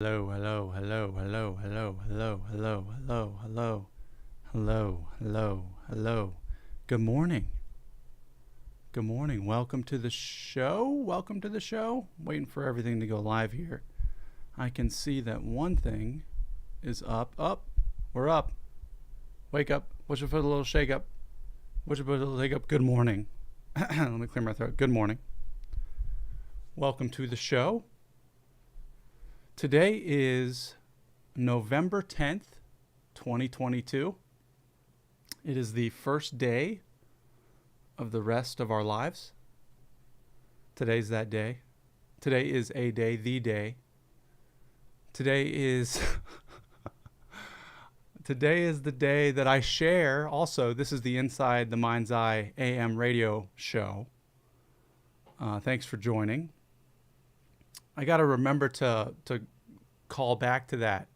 Hello, hello, hello, hello, hello, hello, hello, hello, hello, hello, hello, hello. Good morning. Good morning. Welcome to the show. Welcome to the show. Waiting for everything to go live here. I can see that one thing is up. Up. We're up. Wake up. What's your foot a little shake up? What's your foot a little shake up? Good morning. Let me clear my throat. Good morning. Welcome to the show. Today is November 10th, 2022. It is the first day of the rest of our lives. Today's that day. Today is a day, the day. Today is Today is the day that I share. Also, this is the Inside the Mind's Eye AM radio show. Thanks for joining. I got to remember to call back to that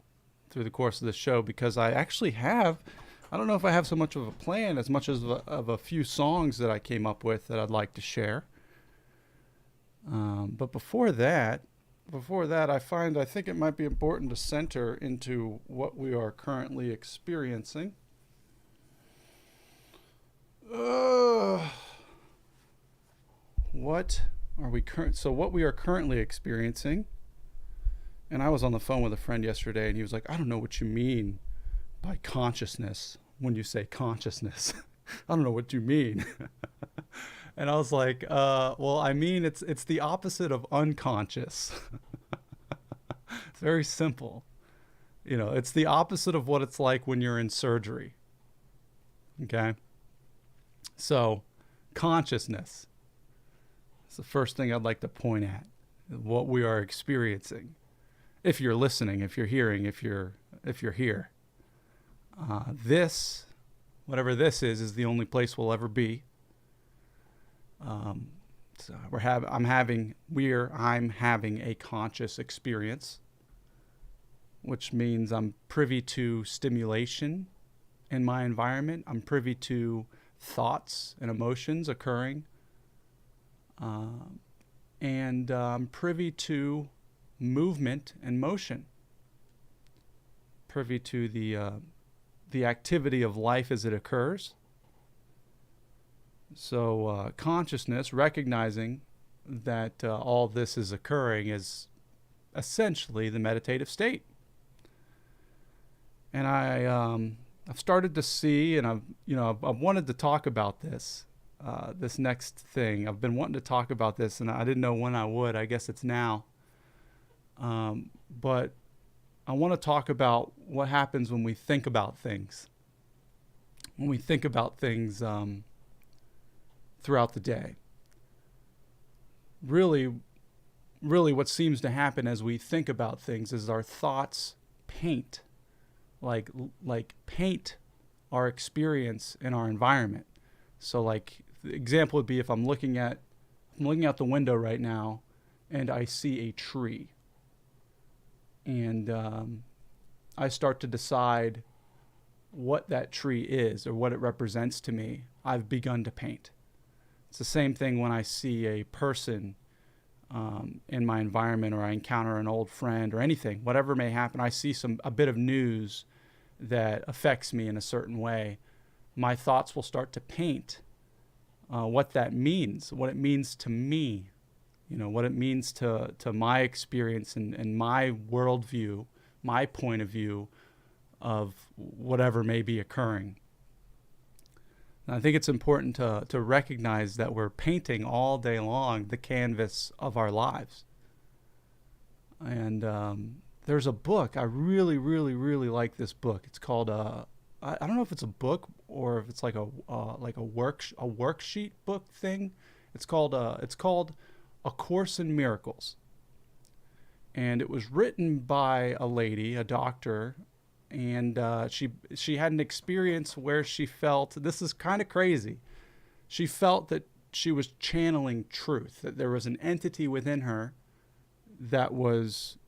through the course of the show because I actually have, I don't know if I have so much of a plan as much as of a few songs that I came up with that I'd like to share. But before that, I think it might be important to center into what we are currently experiencing. What we are currently experiencing, and I was on the phone with a friend yesterday, and he was like, I don't know what you mean by consciousness when you say consciousness. I don't know what you mean. And I was like, well, I mean, it's the opposite of unconscious. It's very simple. It's the opposite of what it's like when you're in surgery. Okay? So, consciousness. It's the first thing I'd like to point at, what we are experiencing. If you're listening, if you're hearing, if you're here, this, whatever this is the only place we'll ever be. So I'm having a conscious experience, which means I'm privy to stimulation in my environment. I'm privy to thoughts and emotions occurring. And I'm privy to movement and motion, privy to the activity of life as it occurs. So consciousness, recognizing that all this is occurring, is essentially the meditative state. And I've started to see, and I've wanted to talk about this. This next thing, I've been wanting to talk about this, and I didn't know when I would. I guess it's now. But I want to talk about what happens when we think about things. When we think about things throughout the day. Really, what seems to happen as we think about things is our thoughts paint, like paint our experience in our environment. So, like, the example would be if I'm looking out the window right now, and I see a tree. And I start to decide what that tree is or what it represents to me. I've begun to paint. It's the same thing when I see a person in my environment, or I encounter an old friend or anything, whatever may happen. I see a bit of news that affects me in a certain way. My thoughts will start to paint what that means, what it means to me. What it means to my experience and my worldview, my point of view of whatever may be occurring. And I think it's important to recognize that we're painting all day long the canvas of our lives. And there's a book, I really, really, really like this book. It's called, I don't know if it's a book or if it's like a worksheet book thing. It's called A Course in Miracles. And it was written by a lady, a doctor, and she had an experience where she felt, this is kind of crazy, she felt that she was channeling truth, that there was an entity within her that was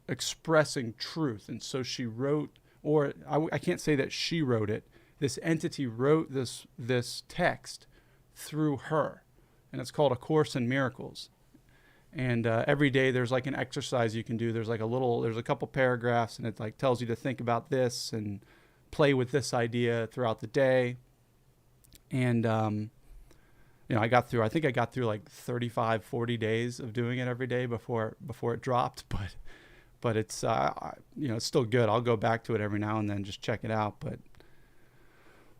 expressing truth. And so she wrote, or I can't say that she wrote it, this entity wrote this text through her, and it's called A Course in Miracles. And every day there's like an exercise you can do. There's a couple paragraphs, and it like tells you to think about this and play with this idea throughout the day. And, I got through like 35, 40 days of doing it every day before it dropped. But it's, it's still good. I'll go back to it every now and then, just check it out. But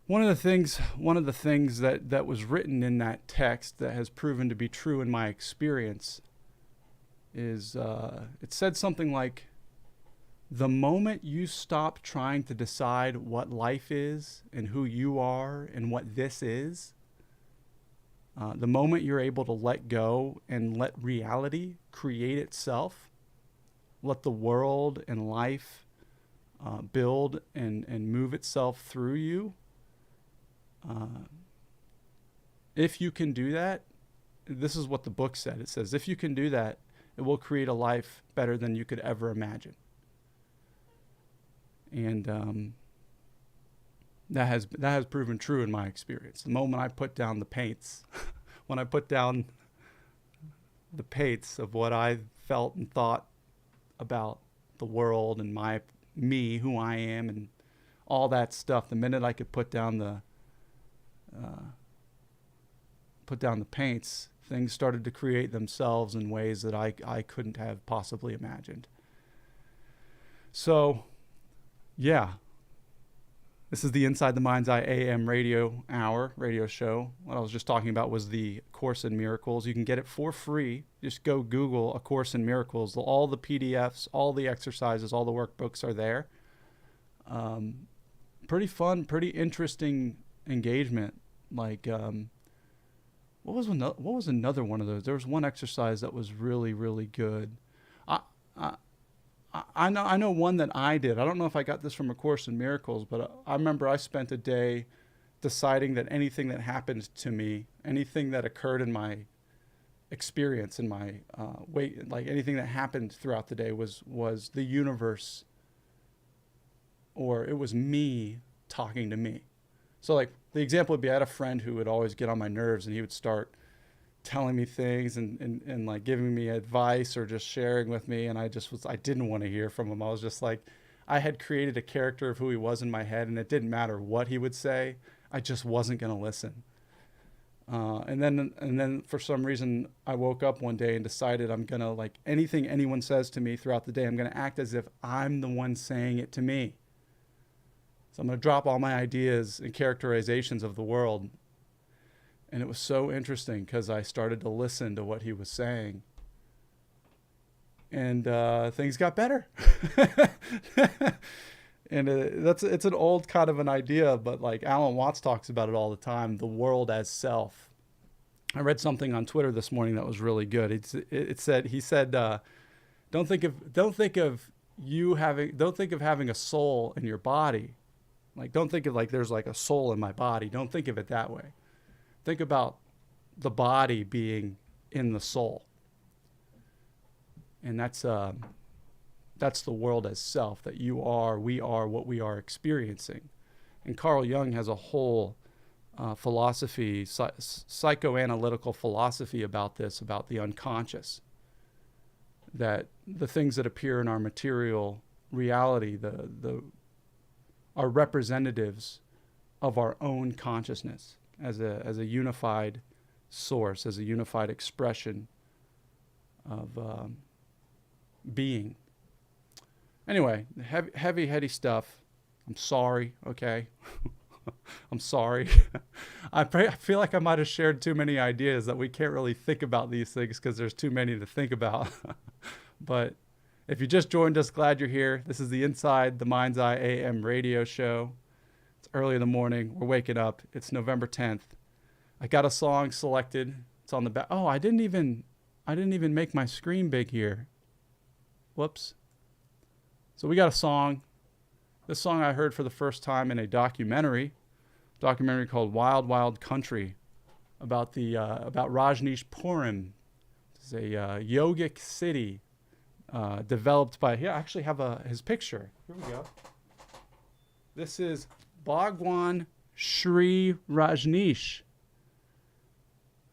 one of the things that was written in that text that has proven to be true in my experience is it said something like, the moment you stop trying to decide what life is and who you are and what this is, the moment you're able to let go and let reality create itself, let the world and life build and move itself through you, if you can do that, this is what the book said. It says, if you can do that, it will create a life better than you could ever imagine. And that has proven true in my experience. The moment I put down the paints, when I put down the paints of what I felt and thought about the world and me, who I am, and all that stuff, the minute I could put down the paints, things started to create themselves in ways that I couldn't have possibly imagined. So, yeah, this is the Inside the Mind's Eye AM radio show. What I was just talking about was the Course in Miracles. You can get it for free. Just go Google A Course in Miracles. All the PDFs, all the exercises, all the workbooks are there. Pretty fun, pretty interesting engagement. Like, what was another one of those? There was one exercise that was really, really good. I know one that I did. I don't know if I got this from A Course in Miracles, but I remember I spent a day deciding that anything that happened to me, anything that occurred in my experience, in my like anything that happened throughout the day was the universe, or it was me talking to me. So like the example would be, I had a friend who would always get on my nerves, and he would start telling me things and like giving me advice or just sharing with me. And I didn't want to hear from him. I was just like, I had created a character of who he was in my head, and it didn't matter what he would say. I just wasn't going to listen. And then for some reason I woke up one day and decided I'm going to, like, anything anyone says to me throughout the day, I'm going to act as if I'm the one saying it to me. So I'm going to drop all my ideas and characterizations of the world. And it was so interesting because I started to listen to what he was saying. And things got better. And it's an old kind of an idea, but like Alan Watts talks about it all the time, the world as self. I read something on Twitter this morning that was really good. He said, don't think of having a soul in your body. Like, don't think of like there's like a soul in my body. Don't think of it that way. Think about the body being in the soul. And that's the world as self, that we are what we are experiencing. And Carl Jung has a whole philosophy, psychoanalytical philosophy about this, about the unconscious. That the things that appear in our material reality, are representatives of our own consciousness as a unified source, as a unified expression of being. Anyway, heavy, heady stuff. I'm sorry, okay? I'm sorry. I feel like I might have shared too many ideas that we can't really think about these things because there's too many to think about. But if you just joined us, glad you're here. This is the Inside the Mind's Eye AM radio show. It's early in the morning. We're waking up. It's November 10th. I got a song selected. It's on the back. Oh, I didn't even make my screen big here. Whoops. So we got a song. This song I heard for the first time in a documentary called Wild Wild Country, about Rajneeshpuram. It's a yogic city developed by. Here, I actually have his picture. Here we go. This is Bhagwan Sri Rajneesh,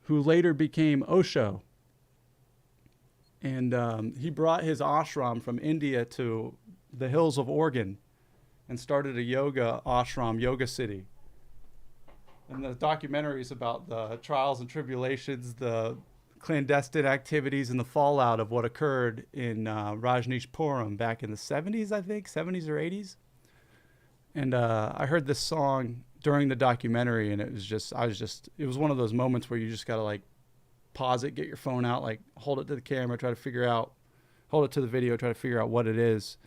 who later became Osho. And he brought his ashram from India to the hills of Oregon and started a yoga ashram, Yoga City. And the documentary is about the trials and tribulations, the clandestine activities, and the fallout of what occurred in Rajneeshpuram back in the 70s, I think, 70s or 80s. And I heard this song during the documentary, and it was one of those moments where you just got to like pause it, get your phone out, like hold it to the camera, hold it to the video, try to figure out what it is.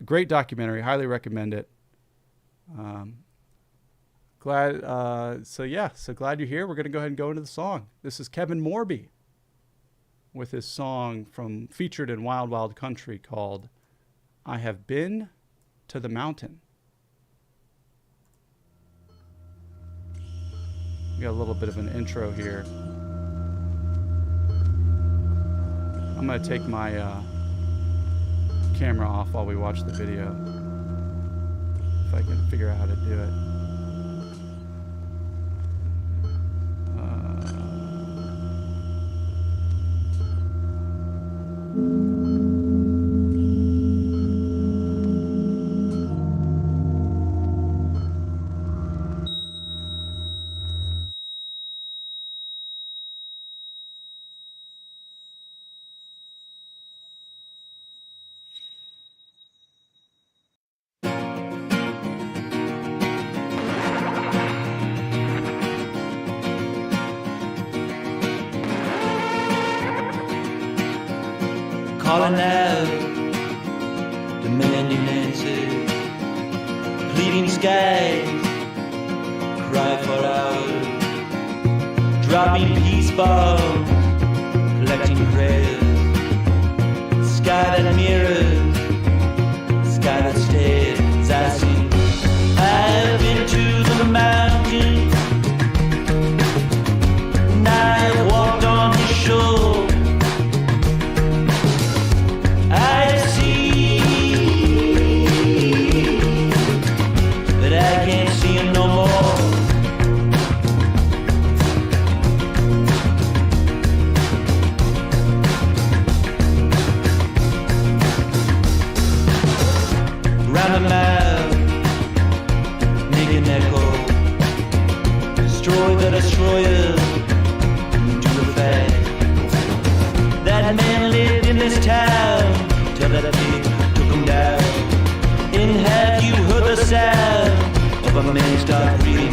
Great documentary, highly recommend it. So glad you're here. We're going to go ahead and go into the song. This is Kevin Morby with his song featured in Wild Wild Country called I Have Been to the Mountain. We got a little bit of an intro here. I'm going to take my camera off while we watch the video, if I can figure out how to do it. Calling out, demanding answers, pleading skies, cry for hours, dropping peace bombs, collecting prayers, sky that mirrors, sky that stares. I sing, I've been to the mountain, and I walked on the shore. Destroyers do the fact that man lived in this town till that pig took him down. And have you heard the sound of a man start bleeding?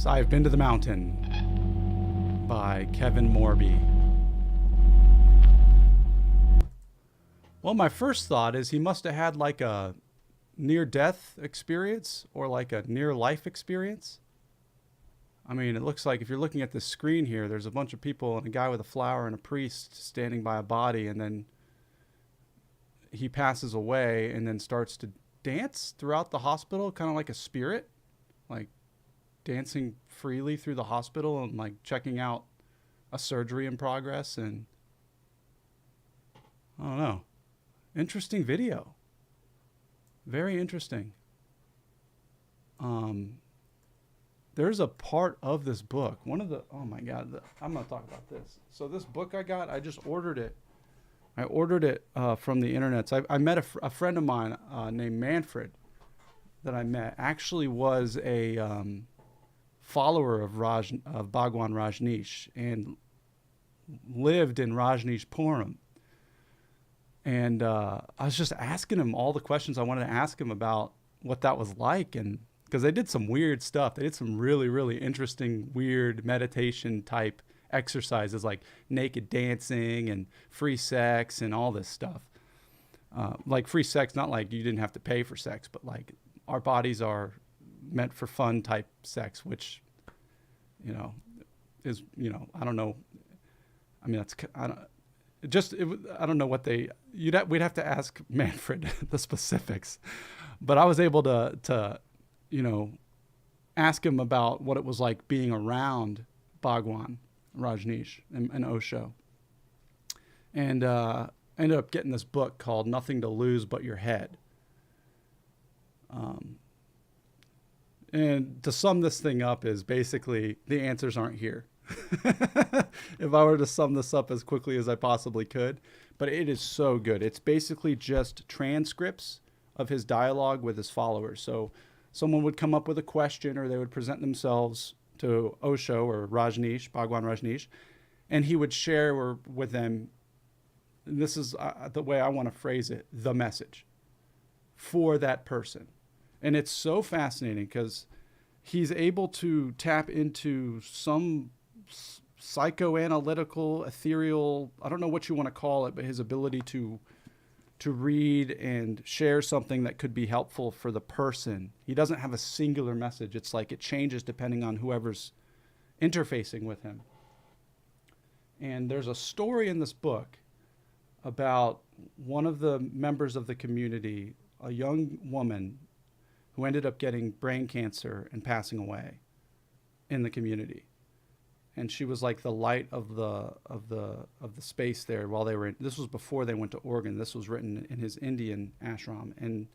I've Been to the Mountain by Kevin Morby. Well, my first thought is he must have had like a near death experience or like a near life experience. I mean, it looks like if you're looking at the screen here, there's a bunch of people and a guy with a flower and a priest standing by a body, and then he passes away and then starts to dance throughout the hospital, kind of like a spirit, like dancing freely through the hospital and like checking out a surgery in progress. And I don't know. Interesting video. Very interesting. There's a part of this book. Oh my God, I'm going to talk about this. So this book I got, I just ordered it. I ordered it from the internet. So I met a friend of mine named Manfred that I met. Actually was a follower of Bhagwan Rajneesh and lived in Rajneeshpuram. And I was just asking him all the questions I wanted to ask him about what that was like. And because they did some weird stuff. They did some really, really interesting, weird meditation type exercises like naked dancing and free sex and all this stuff. Like free sex, not like you didn't have to pay for sex, but like our bodies are meant for fun type sex, which, is, I don't know. I mean, I don't know what we'd have to ask Manfred the specifics, but I was able to ask him about what it was like being around Bhagwan Rajneesh and Osho. And I ended up getting this book called Nothing to Lose But Your Head. And to sum this thing up is basically the answers aren't here. If I were to sum this up as quickly as I possibly could, but it is so good. It's basically just transcripts of his dialogue with his followers. So someone would come up with a question or they would present themselves to Osho or Rajneesh, Bhagwan Rajneesh, and he would share with them, and this is the way I want to phrase it, the message for that person. And it's so fascinating because he's able to tap into some psychoanalytical, ethereal, I don't know what you want to call it, but his ability to read and share something that could be helpful for the person. He doesn't have a singular message. It's like it changes depending on whoever's interfacing with him. And there's a story in this book about one of the members of the community, a young woman who ended up getting brain cancer and passing away in the community. And she was like the light of the space there while they were this was before they went to Oregon. This was written in his Indian ashram. And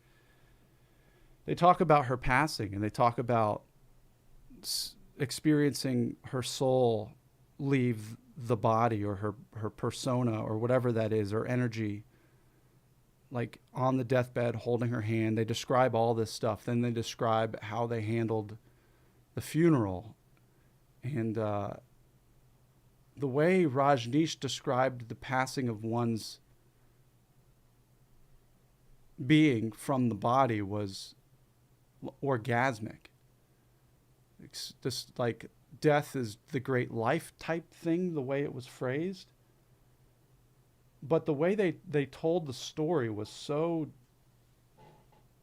they talk about her passing, and they talk about experiencing her soul leave the body, or her persona, or whatever that is, or energy, like on the deathbed holding her hand. They describe all this stuff. Then they describe how they handled the funeral. And the way Rajneesh described the passing of one's being from the body was orgasmic. It's just like death is the great life type thing, the way it was phrased. But the way they told the story was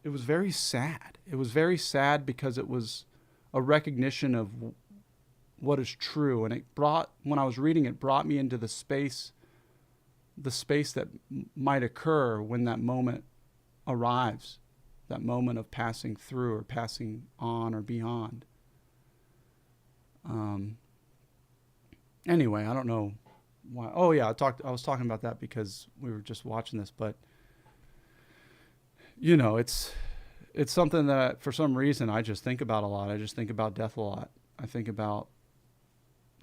it was very sad. It was very sad because it was a recognition of what is true. And when I was reading it, brought me into the space that might occur when that moment arrives, that moment of passing through or passing on or beyond. Anyway, I don't know why. Oh yeah, I was talking about that because we were just watching this, but it's something that for some reason I just think about a lot. I just think about death a lot. I think about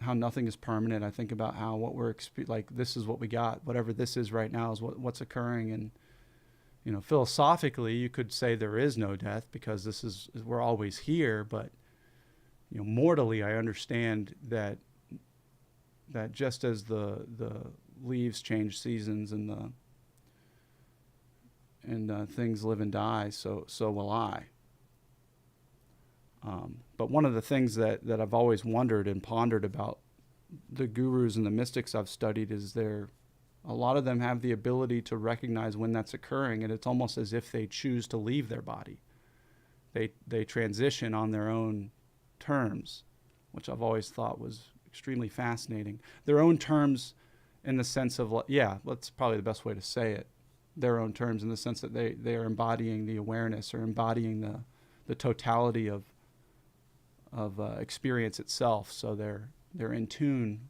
how nothing is permanent. I think about how what we're like, this is what we got. Whatever this is right now is what's occurring. And philosophically, you could say there is no death because we're always here. But mortally, I understand that just as the leaves change seasons and things live and die, so will I. But one of the things that I've always wondered and pondered about the gurus and the mystics I've studied is their A lot of them have the ability to recognize when that's occurring, and it's almost as if they choose to leave their body. They transition on their own terms, which I've always thought was extremely fascinating. Their own terms in the sense of, that's probably the best way to say it. Their own terms in the sense that they are embodying the awareness or embodying the totality of experience itself. So they're in tune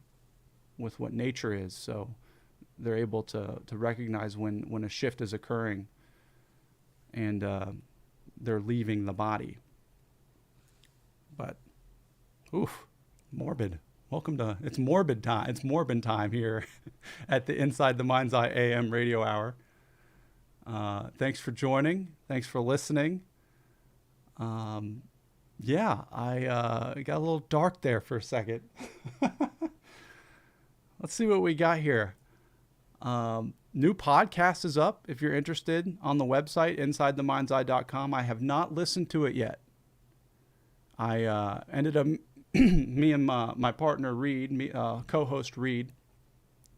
with what nature is. So they're able to recognize when a shift is occurring and they're leaving the body. But, morbid. Welcome to, it's morbid time. It's morbid time here at the Inside the Mind's Eye AM radio hour. Thanks for joining. Thanks for listening. I got a little dark there for a second. Let's see what we got here. New podcast is up if you're interested on the website, insidethemindseye.com. I have not listened to it yet. I ended up, me and my partner Reed, co-host Reed,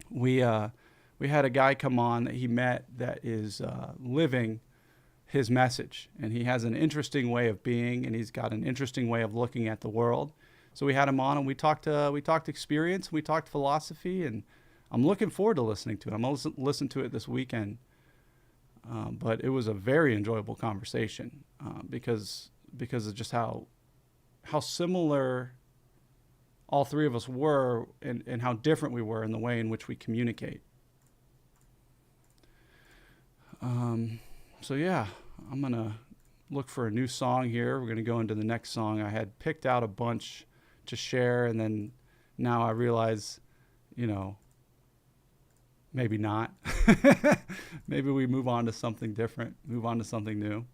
we had a guy come on that he met that is living his message, and he has an interesting way of being, and he's got an interesting way of looking at the world. So we had him on, and we talked experience, we talked philosophy, and I'm looking forward to listening to it. I'm going to listen to it this weekend. But it was a very enjoyable conversation because of just how similar all three of us were and how different we were in the way in which we communicate. I'm going to look for a new song here. We're going to go into the next song. I had picked out a bunch to share, and then now I realize, maybe not. Maybe we move on to something different, move on to something new.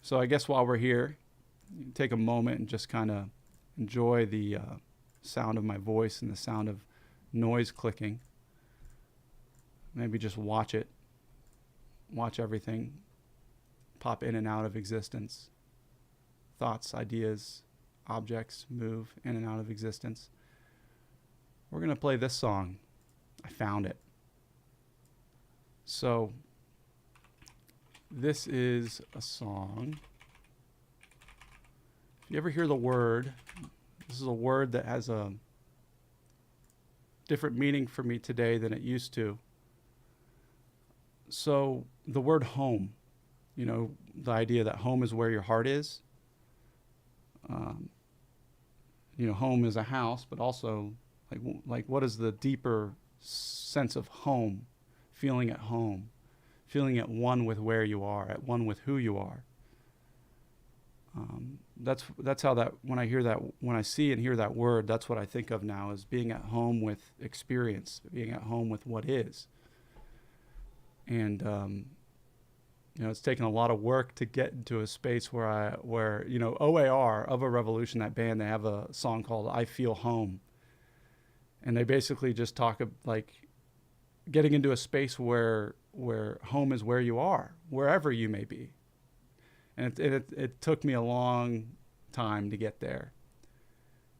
So I guess while we're here, take a moment and just kind of enjoy the sound of my voice and the sound of noise clicking. Maybe just watch it. Watch everything pop in and out of existence. Thoughts, ideas, objects move in and out of existence. We're going to play this song. I found it. So, this is a song. If you ever hear the word, this is a word that has a different meaning for me today than it used to. So, the word home, the idea that home is where your heart is. Home is a house, but also like what is the deeper sense of home, feeling at home, feeling at one with where you are, at one with who you are. That's how that, when I see and hear that word, that's what I think of now, as being at home with experience, being at home with what is. And it's taken a lot of work to get into a space where OAR, Of a Revolution, that band, they have a song called I Feel Home. And they basically just talk of like getting into a space where home is where you are, wherever you may be. And it took me a long time to get there.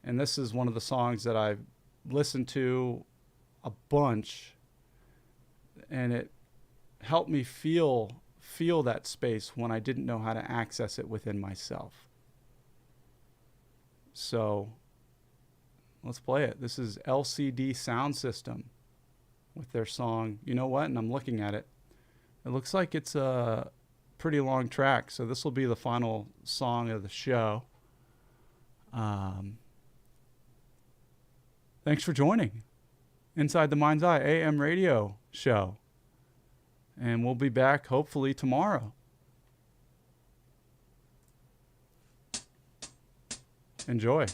And this is one of the songs that I've listened to a bunch, and it helped me feel that space when I didn't know how to access it within myself. So let's play it. This is LCD Sound System with their song, You Know What? And I'm looking at it. It looks like it's a pretty long track, so this will be the final song of the show. Thanks for joining Inside the Mind's Eye AM radio show. And we'll be back hopefully tomorrow. Enjoy.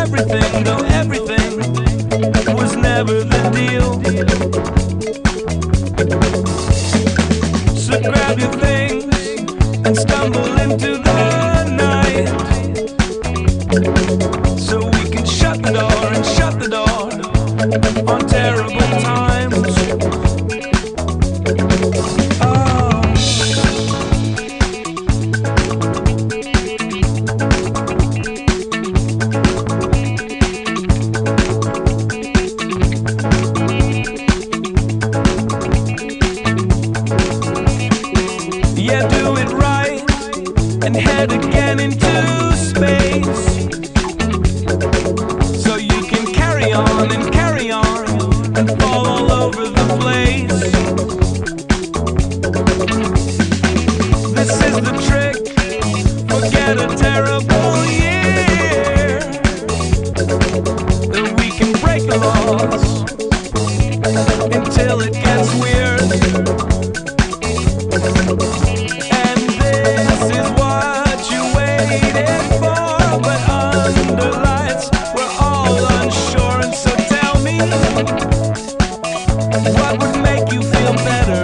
everything, though everything was never the deal. So grab your things and stumble into the night, so we can shut the door and shut the door on terrible times. Oh. Yeah, do it right and head again into space, so you can carry on and fall all over the place. This is the trick, forget a terrible year, that we can break the laws until it gets weird. And this is what you waited for, but under lights we're all unsure. And so tell me, what would make you feel better?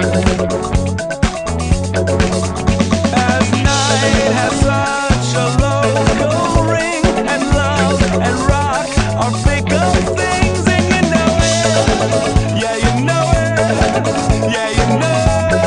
As night has such a local ring, and love and rock are bigger things, and you know it. Yeah, you know it. Yeah, you know it.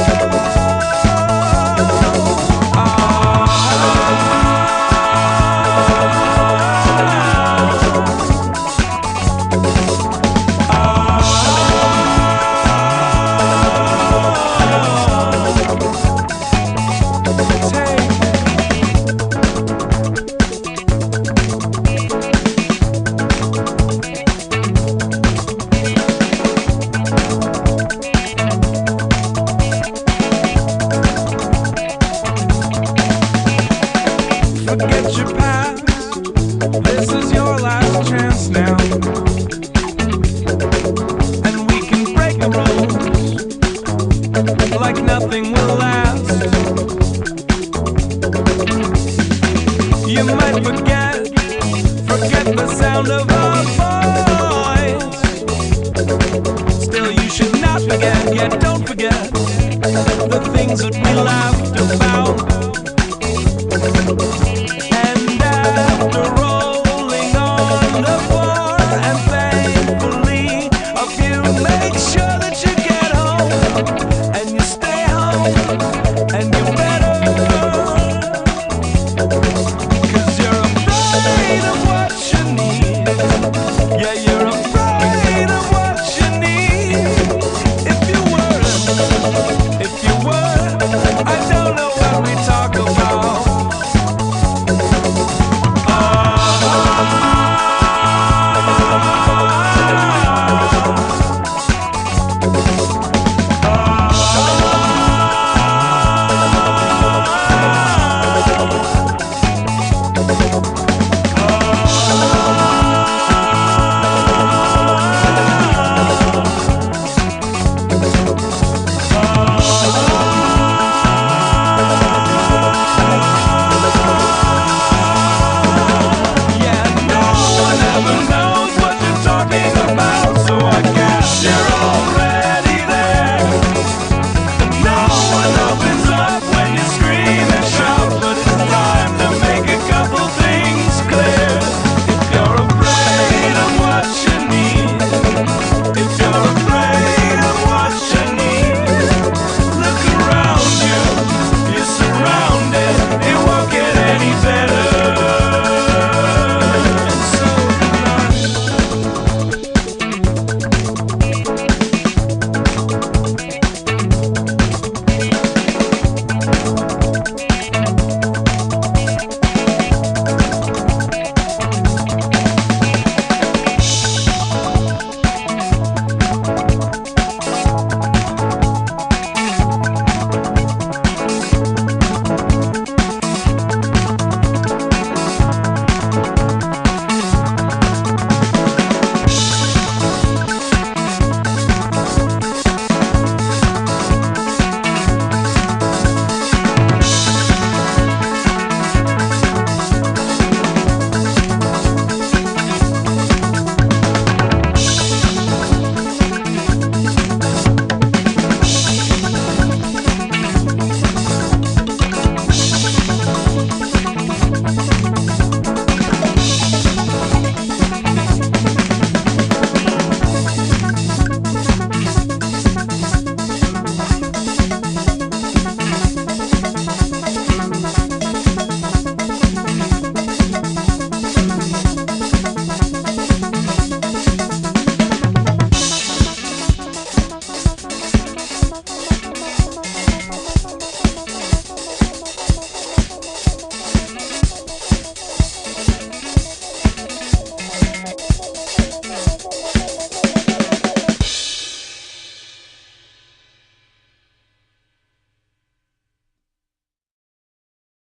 Forget your past, this is your last chance now, and we can break the rules like nothing will last. You might forget the sound of our voice. Still you should not forget, yet don't forget the things that we laughed about.